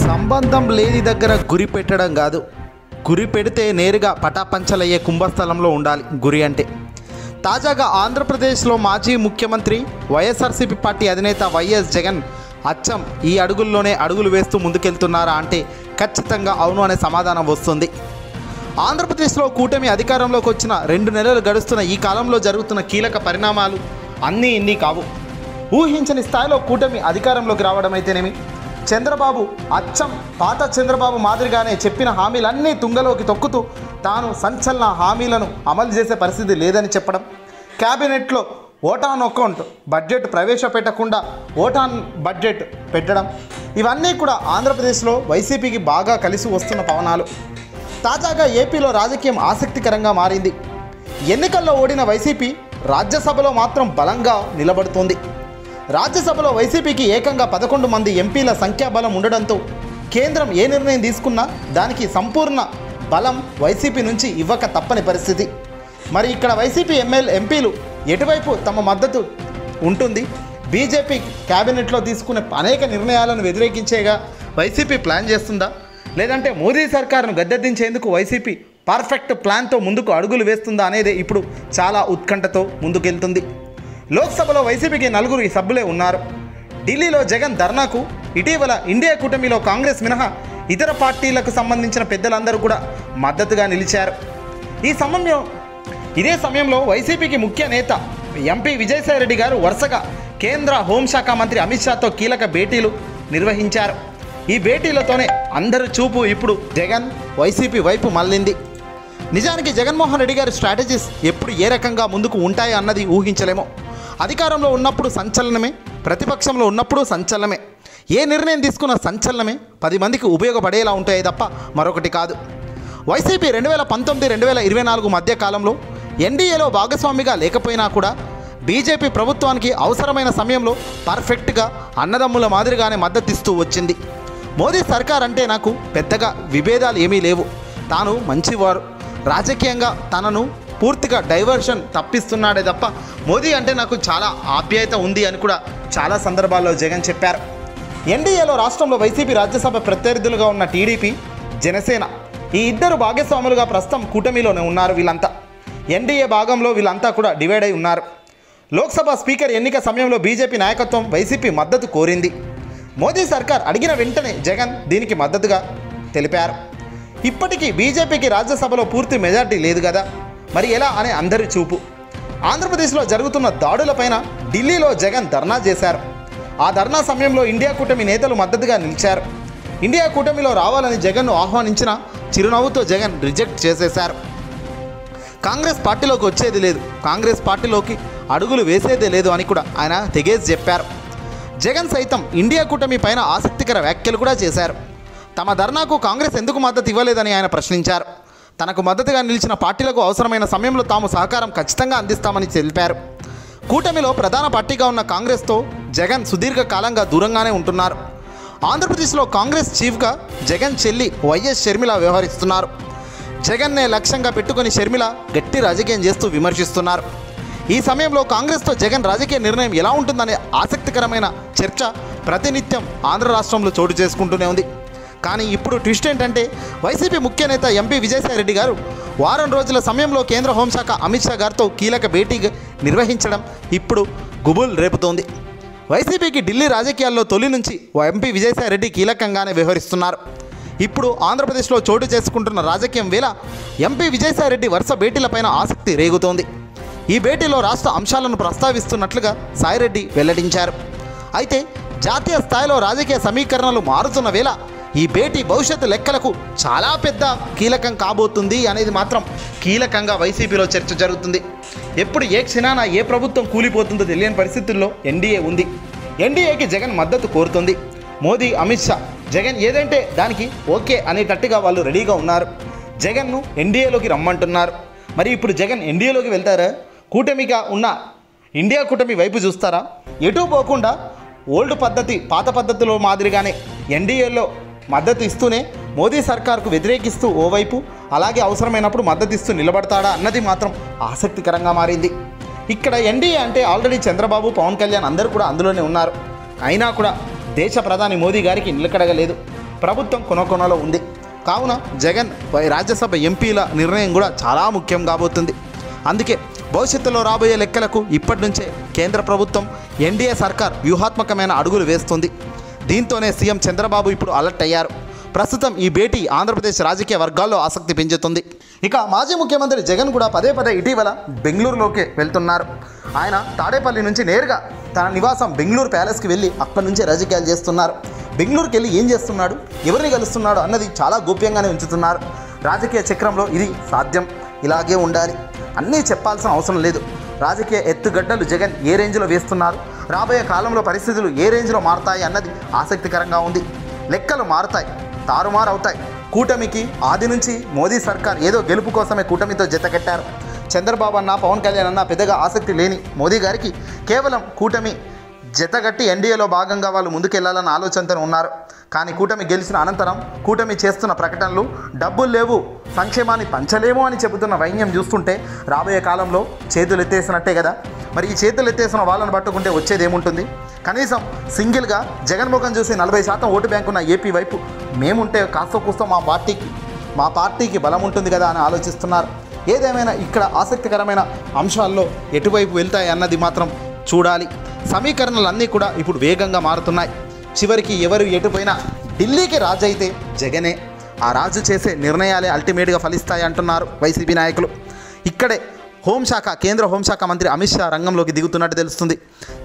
సంబంధం లేని దగ్గర గురి పెట్టడం కాదు, గురి పెడితే నేరుగా పటాపంచలయ్యే కుంభస్థలంలో ఉండాలి గురి అంటే. తాజాగా ఆంధ్రప్రదేశ్లో మాజీ ముఖ్యమంత్రి వైఎస్ఆర్సీపీ పార్టీ అధినేత వైఎస్ జగన్ అచ్చం ఈ అడుగుల్లోనే అడుగులు వేస్తూ ముందుకెళ్తున్నారా అంటే ఖచ్చితంగా అవును అనే సమాధానం వస్తుంది. ఆంధ్రప్రదేశ్లో కూటమి అధికారంలోకి వచ్చిన 2 నెలలు గడుస్తున్న ఈ కాలంలో జరుగుతున్న కీలక పరిణామాలు అన్నీ ఇన్ని కావు. ఊహించని స్థాయిలో కూటమి అధికారంలోకి రావడం అయితేనేమి, చంద్రబాబు అచ్చం పాత చంద్రబాబు మాదిరిగానే చెప్పిన హామీలన్నీ తుంగలోకి తొక్కుతూ తాను సంచలన హామీలను అమలు చేసే పరిస్థితి లేదని చెప్పడం, క్యాబినెట్లో ఓటాన్ అకౌంట్ బడ్జెట్ ప్రవేశపెట్టకుండా ఓటాన్ బడ్జెట్ పెట్టడం, ఇవన్నీ కూడా ఆంధ్రప్రదేశ్లో వైసీపీకి బాగా కలిసి వస్తున్న పవనాలు. తాజాగా ఏపీలో రాజకీయం ఆసక్తికరంగా మారింది. ఎన్నికల్లో ఓడిన వైసీపీ రాజ్యసభలో మాత్రం బలంగా నిలబడుతోంది. రాజ్యసభలో వైసీపీకి ఏకంగా 11 మంది ఎంపీల సంఖ్యాబలం ఉండడంతో కేంద్రం ఏ నిర్ణయం తీసుకున్నా దానికి సంపూర్ణ బలం వైసీపీ నుంచి ఇవ్వక తప్పని పరిస్థితి. మరి ఇక్కడ వైసీపీ ఎంపీలు ఎటువైపు తమ మద్దతు ఉంటుంది? బీజేపీ క్యాబినెట్లో తీసుకునే అనేక నిర్ణయాలను వ్యతిరేకించేగా వైసీపీ ప్లాన్ చేస్తుందా, లేదంటే మోదీ సర్కారును గద్దెదించేందుకు వైసీపీ పర్ఫెక్ట్ ప్లాన్తో ముందుకు అడుగులు వేస్తుందా అనేది ఇప్పుడు చాలా ఉత్కంఠతో ముందుకెళ్తుంది. లోక్సభలో వైసీపీకి 4 సభ్యులే ఉన్నారు. ఢిల్లీలో జగన్ ధర్నాకు ఇటీవల ఇండియా కూటమిలో కాంగ్రెస్ మినహా ఇతర పార్టీలకు సంబంధించిన పెద్దలందరూ కూడా మద్దతుగా నిలిచారు. ఇదే సమయంలో వైసీపీకి ముఖ్య నేత ఎంపీ విజయసాయిరెడ్డి గారు వరుసగా కేంద్ర హోంశాఖ మంత్రి అమిత్ షాతో కీలక భేటీలు నిర్వహించారు. ఈ భేటీలతోనే అందరి చూపు ఇప్పుడు జగన్ వైసీపీ వైపు మళ్ళింది. నిజానికి జగన్మోహన్ రెడ్డి గారి స్ట్రాటజీస్ ఎప్పుడు ఏ రకంగా ముందుకు ఉంటాయి అన్నది ఊహించలేమో. అధికారంలో ఉన్నప్పుడు సంచలనమే, ప్రతిపక్షంలో ఉన్నప్పుడు సంచలనమే. ఏ నిర్ణయం తీసుకున్న సంచలనమే 10 మందికి ఉపయోగపడేలా ఉంటాయి తప్ప మరొకటి కాదు. వైసీపీ 2019-2024 మధ్య కాలంలో ఎన్డీఏలో భాగస్వామిగా లేకపోయినా కూడా బీజేపీ ప్రభుత్వానికి అవసరమైన సమయంలో పర్ఫెక్ట్గా అన్నదమ్ముల మాదిరిగానే మద్దతిస్తూ వచ్చింది. మోదీ సర్కార్ అంటే నాకు పెద్దగా విభేదాలు ఏమీ లేవు, తాను మంచివారు, రాజకీయంగా తనను పూర్తిగా డైవర్షన్ తప్పిస్తున్నాడే తప్ప మోదీ అంటే నాకు చాలా ఆప్యాయత ఉంది అని కూడా చాలా సందర్భాల్లో జగన్ చెప్పారు. ఎన్డీఏలో రాష్ట్రంలో వైసీపీ రాజ్యసభ ప్రత్యర్థులుగా ఉన్న టీడీపీ, జనసేన ఈ ఇద్దరు భాగస్వాములుగా ప్రస్తుతం కూటమిలోనే ఉన్నారు. వీళ్ళంతా ఎన్డీఏ భాగంలో వీళ్ళంతా కూడా డివైడ్ అయి ఉన్నారు. లోక్సభ స్పీకర్ ఎన్నిక సమయంలో బీజేపీ నాయకత్వం వైసీపీ మద్దతు కోరింది. మోదీ సర్కార్ అడిగిన వెంటనే జగన్ దీనికి మద్దతుగా తెలిపారు. ఇప్పటికీ బీజేపీకి రాజ్యసభలో పూర్తి మెజార్టీ లేదు కదా, మరి ఎలా అనే అందరి చూపు. ఆంధ్రప్రదేశ్లో జరుగుతున్న దాడులపైన ఢిల్లీలో జగన్ ధర్నా చేశారు. ఆ ధర్నా సమయంలో ఇండియా కూటమి నేతలు మద్దతుగా నిలిచారు. ఇండియా కూటమిలో రావాలని జగన్ను ఆహ్వానించిన చిరునవ్వుతో జగన్ రిజెక్ట్ చేసేశారు. కాంగ్రెస్ పార్టీలోకి వచ్చేది లేదు, కాంగ్రెస్ పార్టీలోకి అడుగులు వేసేదే లేదు అని కూడా ఆయన తెగేసి చెప్పారు. జగన్ సైతం ఇండియా కూటమి పైన ఆసక్తికర వ్యాఖ్యలు కూడా చేశారు. తమ ధర్నాకు కాంగ్రెస్ ఎందుకు మద్దతు ఇవ్వలేదని ఆయన ప్రశ్నించారు. తనకు మద్దతుగా నిలిచిన పార్టీలకు అవసరమైన సమయంలో తాము సహకారం ఖచ్చితంగా అందిస్తామని తెలిపారు. కూటమిలో ప్రధాన పార్టీగా ఉన్న కాంగ్రెస్తో జగన్ సుదీర్ఘకాలంగా దూరంగానే ఉంటున్నారు. ఆంధ్రప్రదేశ్లో కాంగ్రెస్ చీఫ్గా జగన్ చెల్లి వైఎస్ షర్మిల వ్యవహరిస్తున్నారు. జగన్నే లక్ష్యంగా పెట్టుకుని షర్మిల గట్టి రాజకీయం చేస్తూ విమర్శిస్తున్నారు. ఈ సమయంలో కాంగ్రెస్తో జగన్ రాజకీయ నిర్ణయం ఎలా ఉంటుందనే ఆసక్తికరమైన చర్చ ప్రతినిత్యం ఆంధ్ర రాష్ట్రంలో చోటు చేసుకుంటూనే ఉంది. కానీ ఇప్పుడు ట్విస్ట్ ఏంటంటే వైసీపీ ముఖ్య నేత ఎంపీ విజయసాయిరెడ్డి గారు వారం రోజుల సమయంలో కేంద్ర హోంశాఖ అమిత్ షా గారితో కీలక భేటీ నిర్వహించడం ఇప్పుడు గుబుల్ రేపుతోంది. వైసీపీకి ఢిల్లీ రాజకీయాల్లో తొలి నుంచి ఎంపీ విజయసాయిరెడ్డి కీలకంగానే వ్యవహరిస్తున్నారు. ఇప్పుడు ఆంధ్రప్రదేశ్లో చోటు చేసుకుంటున్న రాజకీయం వేళ ఎంపీ విజయసాయిరెడ్డి వరుస భేటీలపైన ఆసక్తి రేగుతోంది. ఈ భేటీలో రాష్ట్ర అంశాలను ప్రస్తావిస్తున్నట్లుగా సాయిరెడ్డి వెల్లడించారు. అయితే జాతీయ స్థాయిలో రాజకీయ సమీకరణలు మారుతున్న వేళ ఈ భేటీ భవిష్యత్తు లెక్కలకు చాలా పెద్ద కీలకం కాబోతుంది అనేది మాత్రం కీలకంగా వైసీపీలో చర్చ జరుగుతుంది. ఎప్పుడు ఏ క్షణాన ఏ ప్రభుత్వం కూలిపోతుందో తెలియని పరిస్థితుల్లో ఎన్డీఏ ఉంది. ఎన్డీఏకి జగన్ మద్దతు కోరుతుంది. మోదీ, అమిత్ షా జగన్ ఏదంటే దానికి ఓకే అనేటట్టుగా వాళ్ళు రెడీగా ఉన్నారు. జగన్ను ఎన్డీఏలోకి రమ్మంటున్నారు. మరి ఇప్పుడు జగన్ ఎన్డీఏలోకి వెళ్తారా, కూటమిగా ఉన్న ఇండియా కూటమి వైపు చూస్తారా? ఎటూ పోకుండా ఓల్డ్ పద్ధతి, పాత పద్ధతిలో మాదిరిగానే ఎన్డీఏలో మద్దతు ఇస్తూనే మోదీ సర్కార్కు వ్యతిరేకిస్తూ ఓవైపు, అలాగే అవసరమైనప్పుడు మద్దతు ఇస్తూ నిలబడతాడా అన్నది మాత్రం ఆసక్తికరంగా మారింది. ఇక్కడ ఎన్డీఏ అంటే ఆల్రెడీ చంద్రబాబు, పవన్ కళ్యాణ్ అందరూ కూడా అందులోనే ఉన్నారు. అయినా కూడా దేశ ప్రధాని మోదీ గారికి నిలకడగలేదు. ప్రభుత్వం కొనకొనలో ఉంది. కావున జగన్ రాజ్యసభ ఎంపీల నిర్ణయం కూడా చాలా ముఖ్యం కాబోతుంది. అందుకే భవిష్యత్తులో రాబోయే లెక్కలకు ఇప్పటి నుంచే కేంద్ర ప్రభుత్వం ఎన్డీఏ సర్కార్ వ్యూహాత్మకమైన అడుగులు వేస్తుంది. దీంతోనే సీఎం చంద్రబాబు ఇప్పుడు అలర్ట్ అయ్యారు. ప్రస్తుతం ఈ భేటీ ఆంధ్రప్రదేశ్ రాజకీయ వర్గాల్లో ఆసక్తి పెంచుతుంది. ఇక మాజీ ముఖ్యమంత్రి జగన్ కూడా పదే ఇటీవల బెంగళూరులోకి వెళ్తున్నారు. ఆయన తాడేపల్లి నుంచి నేరుగా తన నివాసం బెంగళూరు ప్యాలెస్కి వెళ్ళి అక్కడి నుంచే రాజకీయాలు చేస్తున్నారు. బెంగళూరుకి వెళ్ళి ఏం చేస్తున్నాడు, ఎవరిని కలుస్తున్నాడు అన్నది చాలా గోప్యంగానే ఉంచుతున్నారు. రాజకీయ చక్రంలో ఇది సాధ్యం, ఇలాగే ఉండాలి, అన్నీ చెప్పాల్సిన అవసరం లేదు. రాజకీయ ఎత్తుగడ్డలు జగన్ ఏ రేంజ్లో వేస్తున్నారు, రాబోయే కాలంలో పరిస్థితులు ఏ రేంజ్లో మారుతాయి అన్నది ఆసక్తికరంగా ఉంది. లెక్కలు మారుతాయి, తారుమారు అవుతాయి. కూటమికి ఆది నుంచి మోదీ సర్కార్ ఏదో గెలుపు కోసమే కూటమితో జతకట్టారు. చంద్రబాబు అన్న, పవన్ కళ్యాణ్ అన్న పెద్దగా ఆసక్తి లేని మోదీ గారికి కేవలం కూటమి జతగట్టి ఎన్డీఏలో భాగంగా వాళ్ళు ముందుకెళ్లాలన్న ఆలోచనతో ఉన్నారు. కానీ కూటమి గెలిచిన అనంతరం కూటమి చేస్తున్న ప్రకటనలు డబ్బులు లేవు, సంక్షేమాన్ని పంచలేము అని చెబుతున్న వైన్యం చూస్తుంటే రాబోయే కాలంలో చేతులు ఎత్తేసినట్టే కదా. మరి ఈ చేతులు ఎత్తేసిన వాళ్ళని పట్టుకుంటే వచ్చేది ఏముంటుంది? కనీసం సింగిల్గా జగన్మోహన్ చూసి 40% ఓటు బ్యాంకు ఉన్న ఏపీ వైపు మేముంటే కాస్త కూస్తో మా పార్టీకి బలం ఉంటుంది కదా అని ఆలోచిస్తున్నారు. ఏదేమైనా ఇక్కడ ఆసక్తికరమైన అంశాల్లో ఎటువైపు వెళ్తాయి అన్నది మాత్రం చూడాలి. సమీకరణలన్నీ కూడా ఇప్పుడు వేగంగా మారుతున్నాయి. చివరికి ఎవరు ఎటుపోయినా ఢిల్లీకి రాజు అయితే జగనే. ఆ రాజు చేసే నిర్ణయాలే అల్టిమేట్గా ఫలిస్తాయి అంటున్నారు వైసీపీ నాయకులు. ఇక్కడే కేంద్ర హోంశాఖ మంత్రి అమిత్ షా రంగంలోకి దిగుతున్నట్టు తెలుస్తుంది.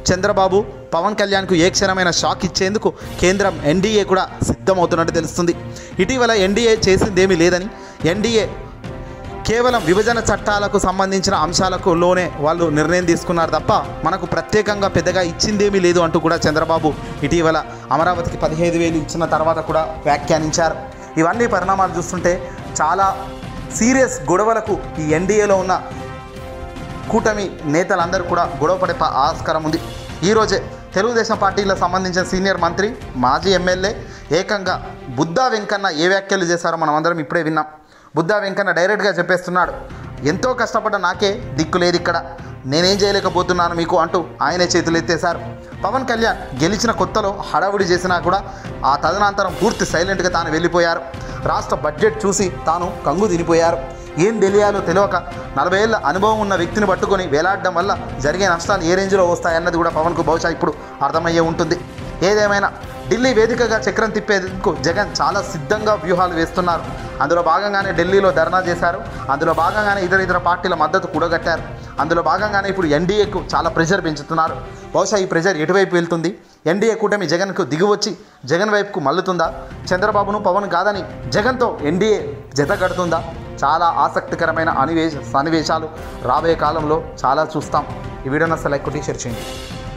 చంద్రబాబు, పవన్ కళ్యాణ్కు ఏ క్షణమైన షాక్ ఇచ్చేందుకు కేంద్రం ఎన్డీఏ కూడా సిద్ధమవుతున్నట్టు తెలుస్తుంది. ఇటీవల ఎన్డీఏ చేసిందేమీ లేదని, ఎన్డీఏ కేవలం విభజన చట్టాలకు సంబంధించిన అంశాలకులోనే వాళ్ళు నిర్ణయం తీసుకున్నారు తప్ప మనకు ప్రత్యేకంగా పెద్దగా ఇచ్చిందేమీ లేదు అంటూ కూడా చంద్రబాబు ఇటీవల అమరావతికి 15,000 ఇచ్చిన తర్వాత కూడా వ్యాఖ్యానించారు. ఇవన్నీ పరిణామాలు చూస్తుంటే చాలా సీరియస్ గొడవలకు ఈ ఎన్డీఏలో ఉన్న కూటమి నేతలందరూ కూడా గొడవపడే ఆస్కారం ఉంది. ఈరోజే తెలుగుదేశం పార్టీలకు సంబంధించిన సీనియర్ మంత్రి, మాజీ ఎమ్మెల్యే ఏకంగా బుద్దా వెంకన్న ఏ వ్యాఖ్యలు చేశారో మనం అందరం ఇప్పుడే విన్నాం. బుద్దా వెంకన్న డైరెక్ట్గా చెప్పేస్తున్నాడు, ఎంతో కష్టపడ్డ నాకే దిక్కు లేదు ఇక్కడ, నేనేం చేయలేకపోతున్నాను మీకు అంటూ ఆయనే చేతులు ఎత్తేశారు. పవన్ కళ్యాణ్ గెలిచిన కొత్తలో హడావుడి చేసినా కూడా ఆ తదనంతరం పూర్తి సైలెంట్గా తాను వెళ్ళిపోయారు. రాష్ట్ర బడ్జెట్ చూసి తాను కంగు తినిపోయారు. ఏం తెలియాలో తెలియక 40 ఏళ్ల అనుభవం ఉన్న వ్యక్తిని పట్టుకొని వేలాడడం వల్ల జరిగే నష్టాలు ఏ రేంజ్లో వస్తాయన్నది కూడా పవన్కు బహుశా ఇప్పుడు అర్థమయ్యే ఉంటుంది. ఏదేమైనా ఢిల్లీ వేదికగా చక్రం తిప్పేందుకు జగన్ చాలా సిద్ధంగా వ్యూహాలు వేస్తున్నారు. అందులో భాగంగానే ఢిల్లీలో ధర్నా చేశారు. అందులో భాగంగానే ఇతర పార్టీల మద్దతు కూడగట్టారు. అందులో భాగంగానే ఇప్పుడు ఎన్డీఏకు చాలా ప్రెషర్ పెంచుతున్నారు. బహుశా ఈ ప్రెషర్ ఎటువైపు వెళ్తుంది? ఎన్డీఏ కూటమి జగన్కు దిగివచ్చి జగన్ వైపుకు మల్లుతుందా? చంద్రబాబును పవన్ కాదని జగన్తో ఎన్డీఏ జత కడుతుందా? చాలా ఆసక్తికరమైన సన్నివేశాలు రాబోయే కాలంలో చాలా చూస్తాం. ఈ వీడియోని అసలు లైక్ కొట్టి షేర్ చేయండి.